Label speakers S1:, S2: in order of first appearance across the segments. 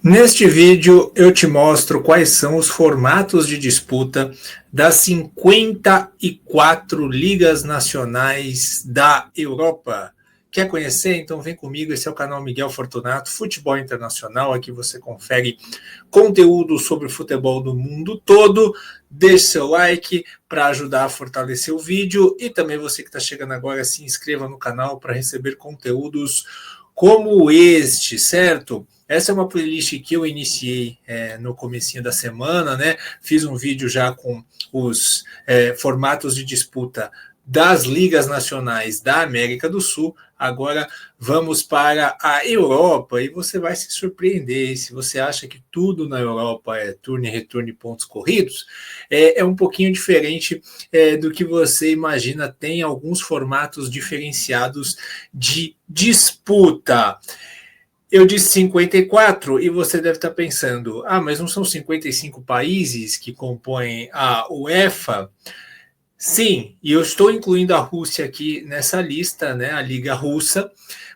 S1: Neste vídeo eu te mostro quais são os formatos de disputa das 54 ligas nacionais da Europa. Quer conhecer? Então vem comigo, esse é o canal Miguel Fortunato, Futebol Internacional, aqui você confere conteúdo sobre o futebol do mundo todo. Deixe seu like para ajudar a fortalecer o vídeo e também você que está chegando agora, se inscreva no canal para receber conteúdos como este, certo? Essa é uma playlist que eu iniciei no comecinho da semana, né? Fiz um vídeo já com os formatos de disputa das ligas nacionais da América do Sul. Agora vamos para a Europa e você vai se surpreender. Se você acha que tudo na Europa é turno e retorno e pontos corridos, é um pouquinho diferente do que você imagina. Tem alguns formatos diferenciados de disputa. Eu disse 54 e você deve estar pensando, mas não são 55 países que compõem a UEFA? Sim, e eu estou incluindo a Rússia aqui nessa lista, né, a Liga Russa,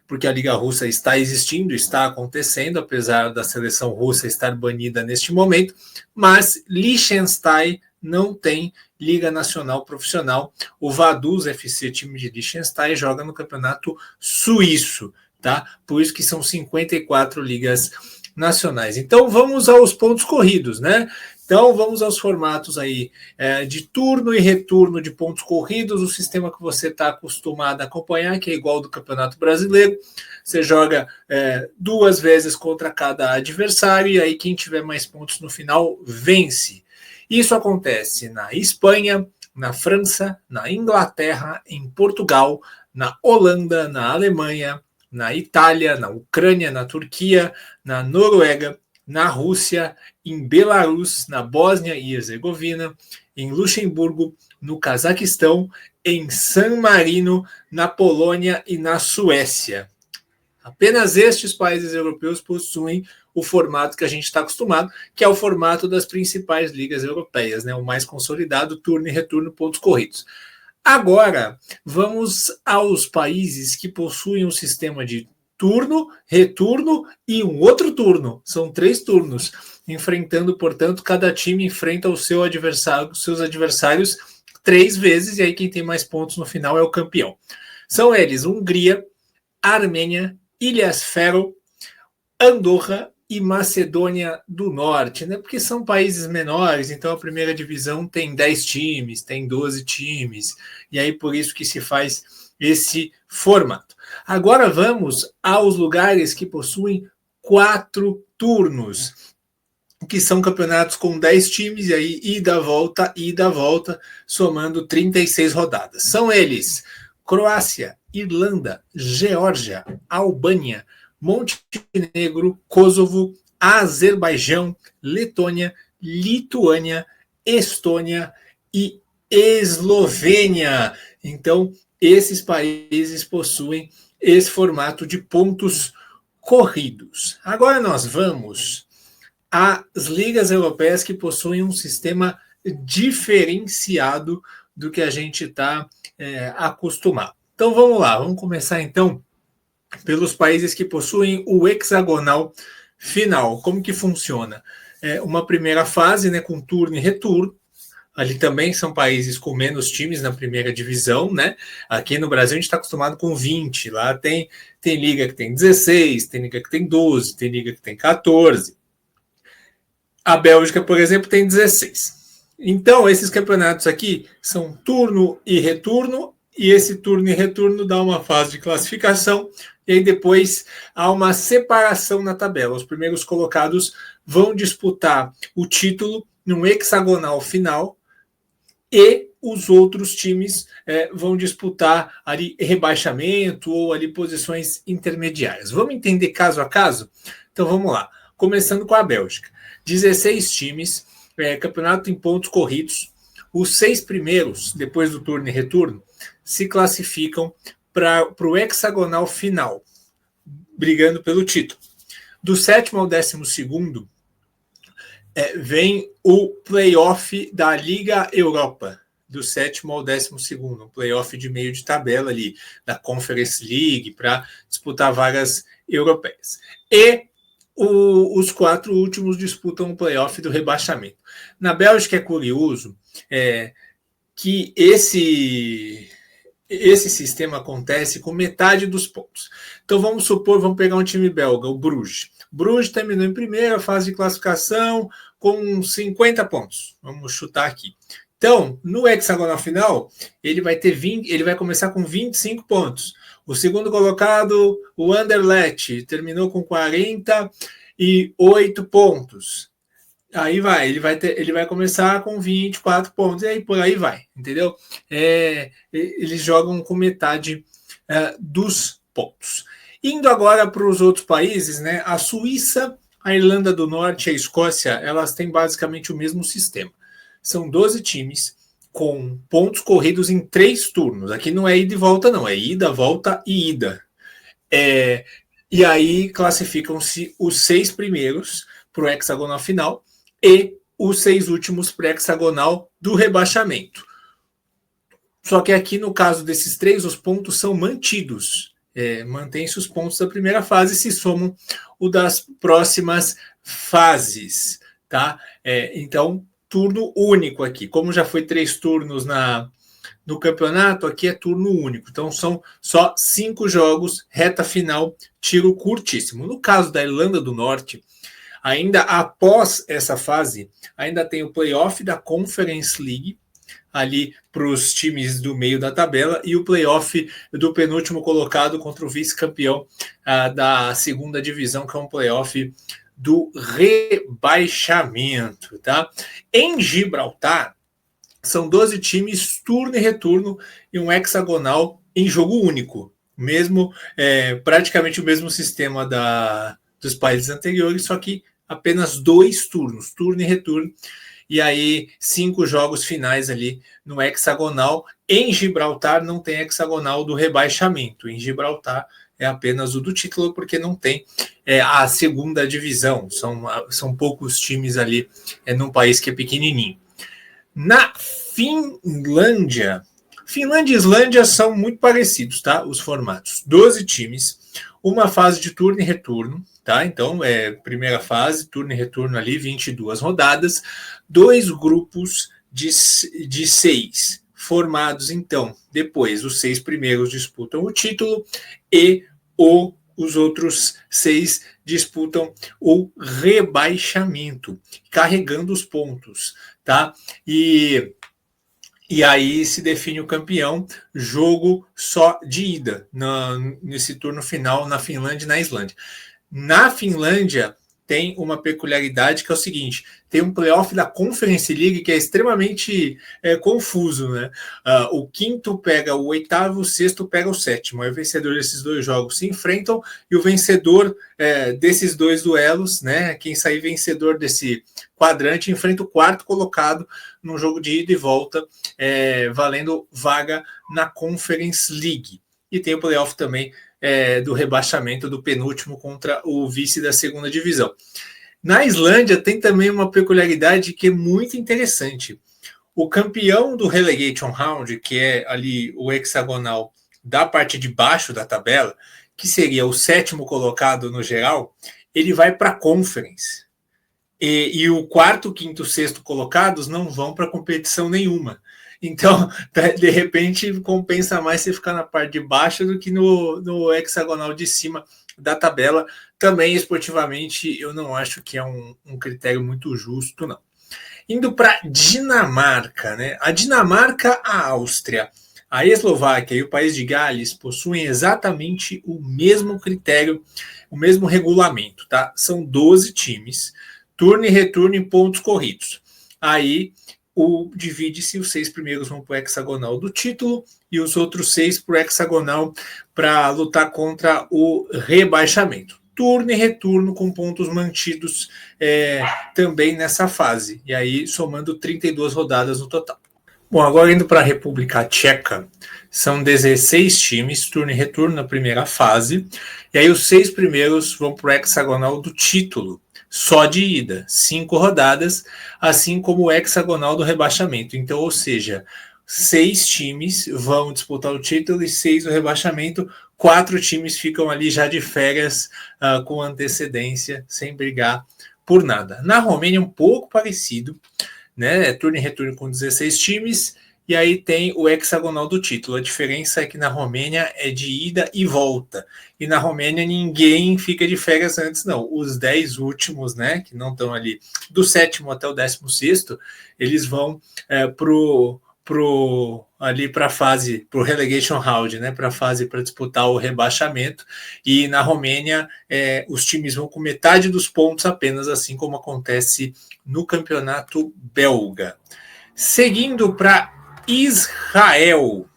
S1: porque a Liga Russa está existindo, está acontecendo, apesar da seleção russa estar banida neste momento, mas Liechtenstein não tem Liga Nacional Profissional. O Vaduz FC, time de Liechtenstein, joga no Campeonato Suíço, tá? Por isso que são 54 ligas nacionais. Então vamos aos pontos corridos, né? Então vamos aos formatos aí de turno e retorno de pontos corridos, o sistema que você está acostumado a acompanhar, que é igual ao do Campeonato Brasileiro. Você joga 2 vezes contra cada adversário e aí quem tiver mais pontos no final vence. Isso acontece na Espanha, na França, na Inglaterra, em Portugal, na Holanda, na Alemanha, na Itália, na Ucrânia, na Turquia, na Noruega, na Rússia, em Belarus, na Bósnia e Herzegovina, em Luxemburgo, no Cazaquistão, em San Marino, na Polônia e na Suécia. Apenas estes países europeus possuem o formato que a gente está acostumado, que é o formato das principais ligas europeias, né? O mais consolidado, turno e retorno, pontos corridos. Agora, vamos aos países que possuem um sistema de turno, retorno e um outro turno. São 3 turnos, enfrentando, portanto, cada time enfrenta os seus adversários 3 vezes, e aí quem tem mais pontos no final é o campeão. São eles Hungria, Armênia, Ilhas Faroe, Andorra e Macedônia do Norte, né? Porque são países menores, então a primeira divisão tem 10 times, tem 12 times, e aí por isso que se faz esse formato. Agora vamos aos lugares que possuem 4 turnos, que são campeonatos com 10 times, e aí ida, volta, somando 36 rodadas. São eles: Croácia, Irlanda, Geórgia, Albânia, Montenegro, Kosovo, Azerbaijão, Letônia, Lituânia, Estônia e Eslovênia. Então, esses países possuem esse formato de pontos corridos. Agora nós vamos às ligas europeias que possuem um sistema diferenciado do que a gente está acostumado. Então vamos lá, vamos começar então pelos países que possuem o hexagonal final. Como que funciona? Uma primeira fase, né, com turno e retorno. Ali também são países com menos times na primeira divisão, né? Aqui no Brasil a gente está acostumado com 20. Lá tem liga que tem 16, tem liga que tem 12, tem liga que tem 14. A Bélgica, por exemplo, tem 16. Então, esses campeonatos aqui são turno e retorno, e esse turno e retorno dá uma fase de classificação, e aí depois há uma separação na tabela. Os primeiros colocados vão disputar o título num hexagonal final, e os outros times vão disputar ali rebaixamento ou ali posições intermediárias. Vamos entender caso a caso? Então vamos lá. Começando com a Bélgica. 16 times, campeonato em pontos corridos. Os 6 primeiros, depois do turno e retorno, se classificam para o hexagonal final, brigando pelo título. Do 7º ao 12º, vem o playoff da Liga Europa, do 7º ao 12º, um playoff de meio de tabela ali, da Conference League, para disputar vagas europeias. E os 4 últimos disputam o playoff do rebaixamento. Na Bélgica é curioso que esse sistema acontece com metade dos pontos. Então vamos pegar um time belga, o Bruges. Bruges terminou em primeira fase de classificação com 50 pontos. Vamos chutar aqui. Então, no hexagonal final, ele vai começar com 25 pontos. O segundo colocado, o Anderlecht, terminou com 48 pontos. Aí ele vai começar com 24 pontos, e aí por aí vai, entendeu? Eles jogam com metade dos pontos. Indo agora para os outros países, né? A Suíça, a Irlanda do Norte e a Escócia, elas têm basicamente o mesmo sistema. São 12 times com pontos corridos em 3 turnos. Aqui não é ida e volta, não. É ida, volta e ida. E aí classificam-se os 6 primeiros para o hexagonal final e os 6 últimos para o hexagonal do rebaixamento. Só que aqui, no caso desses 3, os pontos são mantidos. Mantém-se os pontos da primeira fase e se somam o das próximas fases. Tá? Então, turno único aqui. Como já foi 3 turnos no campeonato, aqui é turno único. Então, são só 5 jogos, reta final, tiro curtíssimo. No caso da Irlanda do Norte, ainda após essa fase, ainda tem o playoff da Conference League, ali para os times do meio da tabela, e o playoff do penúltimo colocado contra o vice-campeão da segunda divisão, que é um playoff do rebaixamento, tá? Em Gibraltar, são 12 times, turno e retorno, e um hexagonal em jogo único. Praticamente o mesmo sistema dos países anteriores, só que apenas 2 turnos, turno e retorno. E aí, 5 jogos finais ali no hexagonal. Em Gibraltar não tem hexagonal do rebaixamento. Em Gibraltar é apenas o do título, porque não tem a segunda divisão. São poucos times ali num país que é pequenininho. Na Finlândia e Islândia são muito parecidos, tá? Os formatos. 12 times, uma fase de turno e retorno, tá? Então, primeira fase, turno e retorno ali, 22 rodadas, 2 grupos de 6 formados, então, depois os 6 primeiros disputam o título e os outros 6 disputam o rebaixamento, carregando os pontos, tá? E aí se define o campeão, jogo só de ida, nesse turno final na Finlândia e na Islândia. Na Finlândia tem uma peculiaridade que é o seguinte: tem um playoff da Conference League que é extremamente confuso, né? O quinto pega o oitavo, o sexto pega o sétimo. Aí o vencedor desses 2 jogos se enfrentam e o vencedor desses 2 duelos, né? Quem sair vencedor desse quadrante enfrenta o 4º colocado num jogo de ida e volta, valendo vaga na Conference League. E tem o playoff também do rebaixamento do penúltimo contra o vice da segunda divisão. Na Islândia tem também uma peculiaridade que é muito interessante. O campeão do Relegation Round, que é ali o hexagonal da parte de baixo da tabela, que seria o 7º colocado no geral, ele vai para a Conference. E o 4º, 5º, 6º colocados não vão para competição nenhuma. Então, de repente, compensa mais você ficar na parte de baixo do que no hexagonal de cima da tabela. Também, esportivamente, eu não acho que é um critério muito justo, não. Indo para Dinamarca, né? A Dinamarca, a Áustria, a Eslováquia e o País de Gales possuem exatamente o mesmo critério, o mesmo regulamento, tá? São 12 times, turno e retorno em pontos corridos. Aí divide-se, os 6 primeiros vão para o hexagonal do título e os outros 6 para o hexagonal para lutar contra o rebaixamento. Turno e retorno com pontos mantidos também nessa fase. E aí somando 32 rodadas no total. Bom, agora indo para a República Tcheca, são 16 times, turno e retorno na primeira fase. E aí os 6 primeiros vão para o hexagonal do título. Só de ida, 5 rodadas, assim como o hexagonal do rebaixamento. Então, ou seja, 6 times vão disputar o título e 6 o rebaixamento. 4 times ficam ali já de férias com antecedência, sem brigar por nada. Na Romênia é um pouco parecido, né? É turno e retorno com 16 times, e aí tem o hexagonal do título. A diferença é que na Romênia é de ida e volta. E na Romênia ninguém fica de férias antes, não. Os 10 últimos, né, que não estão ali, do 7º até o 16º, eles vão ali para a fase, para o relegation round, né, para a fase para disputar o rebaixamento. E na Romênia os times vão com metade dos pontos apenas, assim como acontece no campeonato belga. Seguindo para Israel.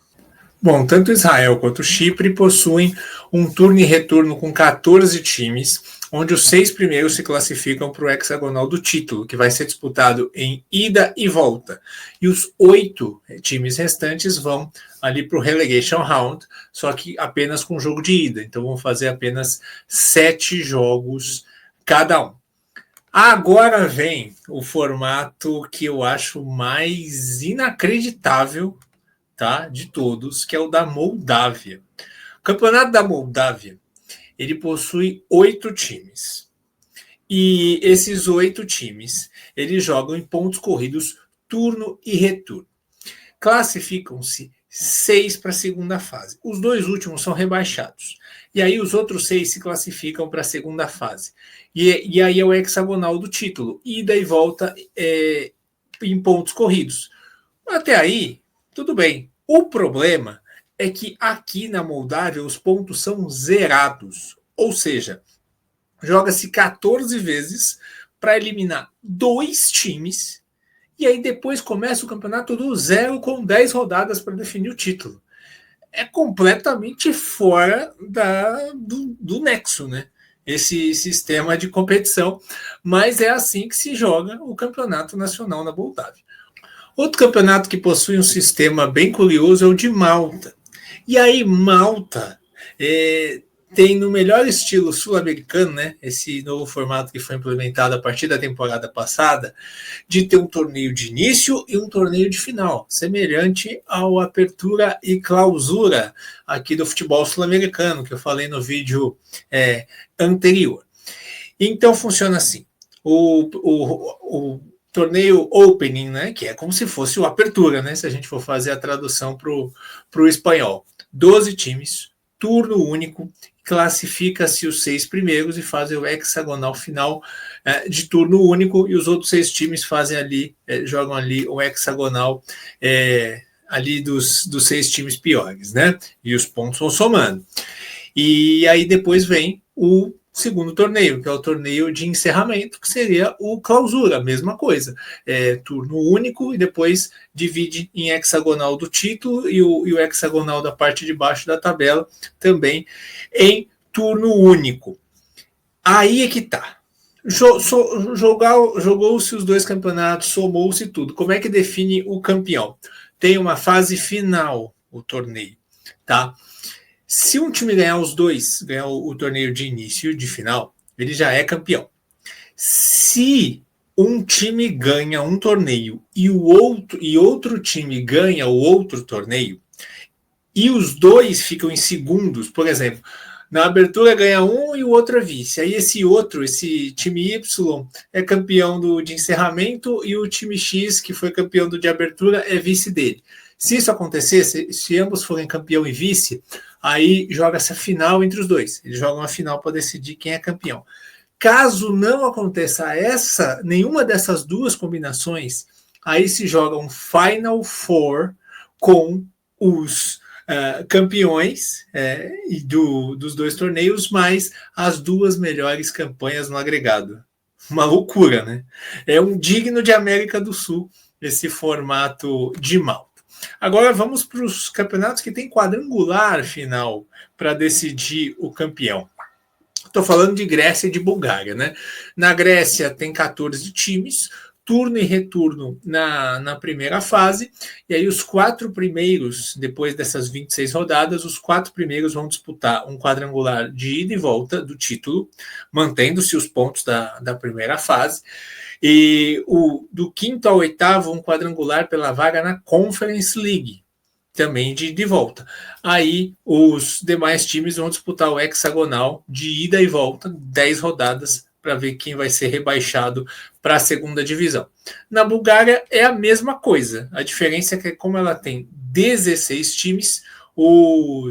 S1: Bom, tanto Israel quanto Chipre possuem um turno e retorno com 14 times, onde os 6 primeiros se classificam para o hexagonal do título, que vai ser disputado em ida e volta. E os 8 times restantes vão ali para o relegation round, só que apenas com jogo de ida. Então vão fazer apenas 7 jogos cada um. Agora vem o formato que eu acho mais inacreditável, tá, de todos, que é o da Moldávia. O campeonato da Moldávia, ele possui 8 times. E esses 8 times, eles jogam em pontos corridos turno e retorno. Classificam-se 6 para a segunda fase. Os 2 últimos são rebaixados. E aí os outros 6 se classificam para a segunda fase. E aí é o hexagonal do título. Ida e volta em pontos corridos. Até aí, tudo bem. O problema é que aqui na Moldávia os pontos são zerados. Ou seja, joga-se 14 vezes para eliminar 2 times. E aí depois começa o campeonato do zero com 10 rodadas para definir o título. É completamente fora do nexo, né? Esse sistema de competição, mas é assim que se joga o campeonato nacional na Moldávia. Outro campeonato que possui um sistema bem curioso é o de Malta. E aí Malta tem no melhor estilo sul-americano, né, esse novo formato que foi implementado a partir da temporada passada, de ter um torneio de início e um torneio de final, semelhante ao Apertura e Clausura aqui do futebol sul-americano, que eu falei no vídeo anterior. Então funciona assim, o torneio Opening, né, que é como se fosse o Apertura, né, se a gente for fazer a tradução para o espanhol. 12 times, turno único, classifica-se os 6 primeiros e fazem o hexagonal final de turno único, e os outros 6 times fazem ali, jogam ali o hexagonal ali dos 6 times piores, né? E os pontos vão somando. E aí depois vem o segundo torneio, que é o torneio de encerramento, que seria o Clausura, mesma coisa. Turno único e depois divide em hexagonal do título e o hexagonal da parte de baixo da tabela também em turno único. Aí é que tá. Jogou-se os 2 campeonatos, somou-se tudo. Como é que define o campeão? Tem uma fase final, o torneio, tá? Se um time ganhar os 2, ganhar o torneio de início e de final, ele já é campeão. Se um time ganha um torneio e outro time ganha o outro torneio, e os 2 ficam em segundos, por exemplo, na abertura ganha um e o outro é vice. Aí esse time Y é campeão de encerramento e o time X, que foi campeão de abertura, é vice dele. Se isso acontecer, se ambos forem campeão e vice, aí joga-se a final entre os 2. Eles jogam a final para decidir quem é campeão. Caso não aconteça nenhuma dessas 2 combinações, aí se joga um Final Four com os campeões dos 2 torneios, mais as 2 melhores campanhas no agregado. Uma loucura, né? É um digno de América do Sul esse formato de Malta. Agora vamos para os campeonatos que tem quadrangular final para decidir o campeão. Estou falando de Grécia e de Bulgária, né? Na Grécia tem 14 times, turno e retorno na primeira fase, e aí os 4 primeiros, depois dessas 26 rodadas, os 4 primeiros vão disputar um quadrangular de ida e volta do título, mantendo-se os pontos da primeira fase, e do quinto ao oitavo, um quadrangular pela vaga na Conference League, também de volta. Aí os demais times vão disputar o hexagonal de ida e volta, 10 rodadas, para ver quem vai ser rebaixado para a segunda divisão. Na Bulgária é a mesma coisa. A diferença é que, como ela tem 16 times, o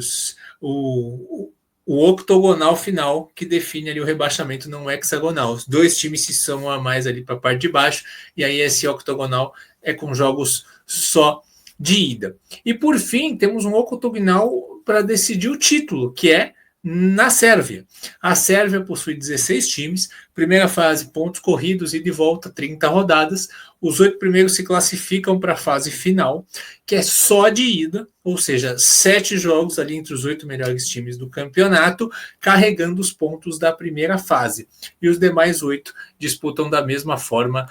S1: octogonal final que define ali o rebaixamento não é hexagonal. Os 2 times se somam a mais ali para a parte de baixo, e aí esse octogonal é com jogos só de ida. E por fim, temos um octogonal para decidir o título, que é na Sérvia. A Sérvia possui 16 times, primeira fase, pontos corridos, ida e volta, 30 rodadas. Os 8 primeiros se classificam para a fase final, que é só de ida, ou seja, 7 jogos ali entre os 8 melhores times do campeonato, carregando os pontos da primeira fase. E os demais 8 disputam da mesma forma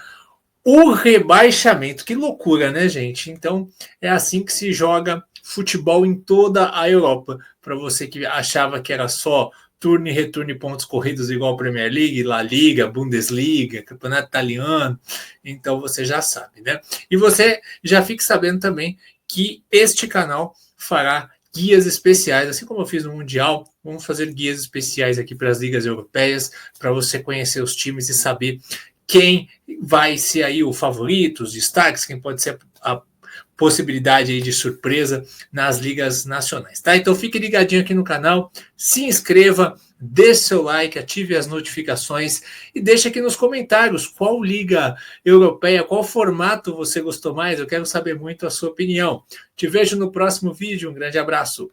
S1: o rebaixamento. Que loucura, né, gente? Então, é assim que se joga futebol em toda a Europa. Para você que achava que era só turno e retorno e pontos corridos igual a Premier League, La Liga, Bundesliga, Campeonato Italiano, então você já sabe, né? E você já fique sabendo também que este canal fará guias especiais, assim como eu fiz no Mundial, vamos fazer guias especiais aqui para as ligas europeias, para você conhecer os times e saber quem vai ser aí o favorito, os destaques, quem pode ser a possibilidade aí de surpresa nas ligas nacionais, tá? Então fique ligadinho aqui no canal, se inscreva, deixe seu like, ative as notificações e deixe aqui nos comentários qual liga europeia, qual formato você gostou mais, eu quero saber muito a sua opinião. Te vejo no próximo vídeo, um grande abraço.